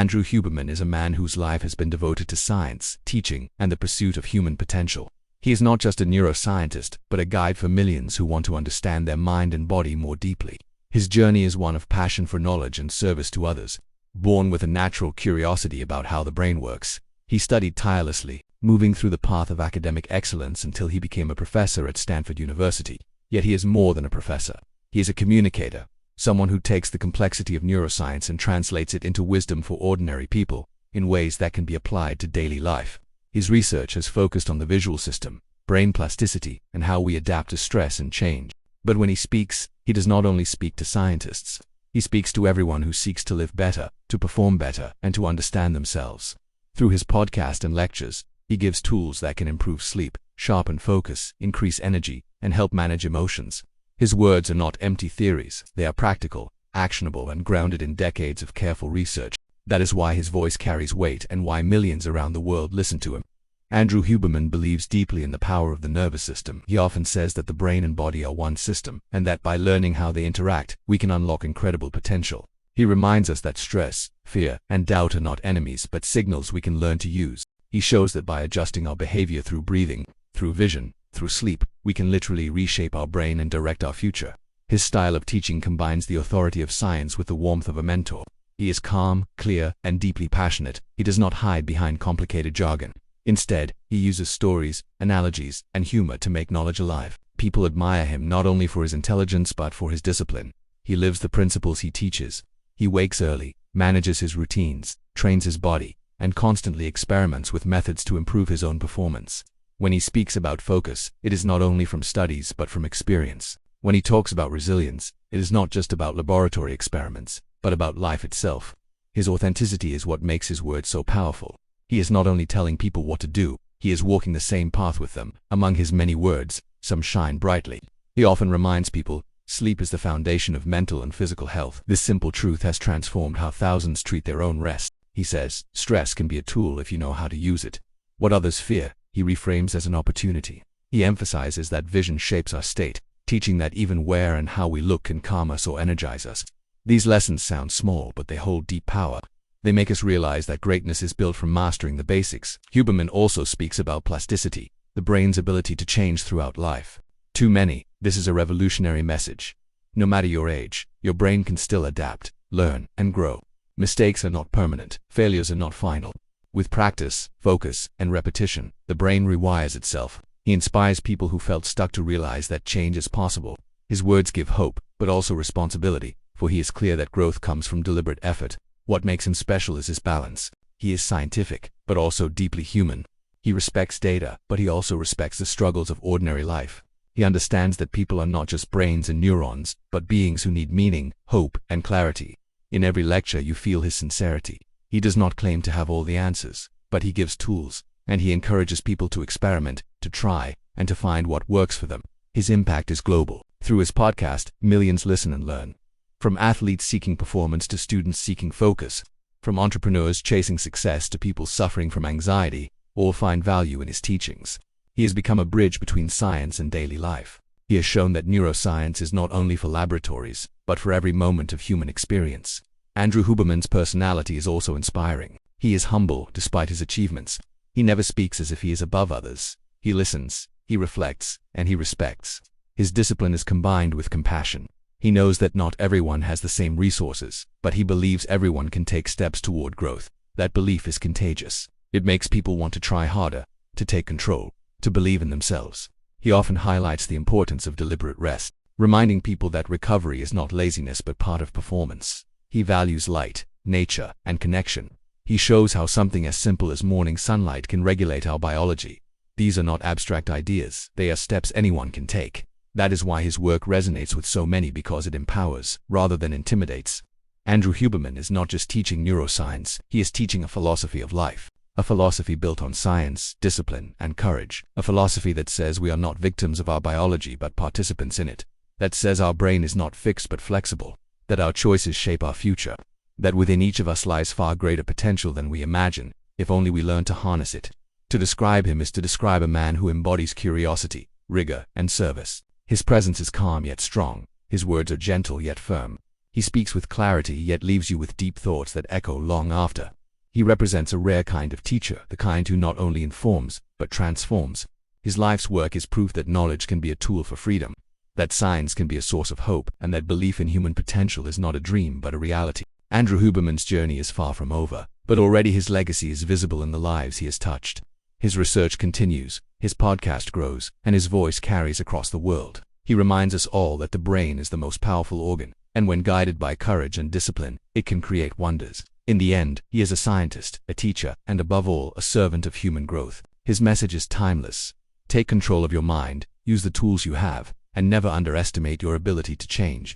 Andrew Huberman is a man whose life has been devoted to science, teaching, and the pursuit of human potential. He is not just a neuroscientist, but a guide for millions who want to understand their mind and body more deeply. His journey is one of passion for knowledge and service to others. Born with a natural curiosity about how the brain works, he studied tirelessly, moving through the path of academic excellence until he became a professor at Stanford University. Yet he is more than a professor. He is a communicator, someone who takes the complexity of neuroscience and translates it into wisdom for ordinary people in ways that can be applied to daily life. His research has focused on the visual system, brain plasticity, and how we adapt to stress and change. But when he speaks, he does not only speak to scientists. He speaks to everyone who seeks to live better, to perform better, and to understand themselves. Through his podcast and lectures, he gives tools that can improve sleep, sharpen focus, increase energy, and help manage emotions. His words are not empty theories. They are practical, actionable, and grounded in decades of careful research. That is why his voice carries weight and why millions around the world listen to him. Andrew Huberman believes deeply in the power of the nervous system. He often says that the brain and body are one system, and that by learning how they interact, we can unlock incredible potential. He reminds us that stress, fear, and doubt are not enemies but signals we can learn to use. He shows that by adjusting our behavior through breathing, through vision, through sleep, we can literally reshape our brain and direct our future. His style of teaching combines the authority of science with the warmth of a mentor. He is calm, clear, and deeply passionate. He does not hide behind complicated jargon. Instead, he uses stories, analogies, and humor to make knowledge alive. People admire him not only for his intelligence but for his discipline. He lives the principles he teaches. He wakes early, manages his routines, trains his body, and constantly experiments with methods to improve his own performance. When he speaks about focus, it is not only from studies but from experience. When he talks about resilience, it is not just about laboratory experiments, but about life itself. His authenticity is what makes his words so powerful. He is not only telling people what to do, he is walking the same path with them. Among his many words, some shine brightly. He often reminds people, sleep is the foundation of mental and physical health. This simple truth has transformed how thousands treat their own rest. He says, stress can be a tool if you know how to use it. What others fear, he reframes as an opportunity. He emphasizes that vision shapes our state, teaching that even where and how we look can calm us or energize us. These lessons sound small, but they hold deep power. They make us realize that greatness is built from mastering the basics. Huberman also speaks about plasticity, the brain's ability to change throughout life. To many, this is a revolutionary message. No matter your age, your brain can still adapt, learn, and grow. Mistakes are not permanent. Failures are not final. With practice, focus, and repetition, the brain rewires itself. He inspires people who felt stuck to realize that change is possible. His words give hope, but also responsibility, for he is clear that growth comes from deliberate effort. What makes him special is his balance. He is scientific, but also deeply human. He respects data, but he also respects the struggles of ordinary life. He understands that people are not just brains and neurons, but beings who need meaning, hope, and clarity. In every lecture you feel his sincerity. He does not claim to have all the answers, but he gives tools, and he encourages people to experiment, to try, and to find what works for them. His impact is global. Through his podcast, millions listen and learn. From athletes seeking performance to students seeking focus, from entrepreneurs chasing success to people suffering from anxiety, all find value in his teachings. He has become a bridge between science and daily life. He has shown that neuroscience is not only for laboratories, but for every moment of human experience. Andrew Huberman's personality is also inspiring. He is humble despite his achievements. He never speaks as if he is above others. He listens, he reflects, and he respects. His discipline is combined with compassion. He knows that not everyone has the same resources, but he believes everyone can take steps toward growth. That belief is contagious. It makes people want to try harder, to take control, to believe in themselves. He often highlights the importance of deliberate rest, reminding people that recovery is not laziness but part of performance. He values light, nature, and connection. He shows how something as simple as morning sunlight can regulate our biology. These are not abstract ideas, they are steps anyone can take. That is why his work resonates with so many, because it empowers, rather than intimidates. Andrew Huberman is not just teaching neuroscience, he is teaching a philosophy of life. A philosophy built on science, discipline, and courage. A philosophy that says we are not victims of our biology but participants in it. That says our brain is not fixed but flexible. That our choices shape our future. That within each of us lies far greater potential than we imagine, if only we learn to harness it. To describe him is to describe a man who embodies curiosity, rigor, and service. His presence is calm yet strong. His words are gentle yet firm. He speaks with clarity, yet leaves you with deep thoughts that echo long after. He represents a rare kind of teacher, the kind who not only informs, but transforms. His life's work is proof that knowledge can be a tool for freedom, that science can be a source of hope, and that belief in human potential is not a dream but a reality. Andrew Huberman's journey is far from over, but already his legacy is visible in the lives he has touched. His research continues, his podcast grows, and his voice carries across the world. He reminds us all that the brain is the most powerful organ, and when guided by courage and discipline, it can create wonders. In the end, he is a scientist, a teacher, and above all, a servant of human growth. His message is timeless. Take control of your mind, use the tools you have, and never underestimate your ability to change.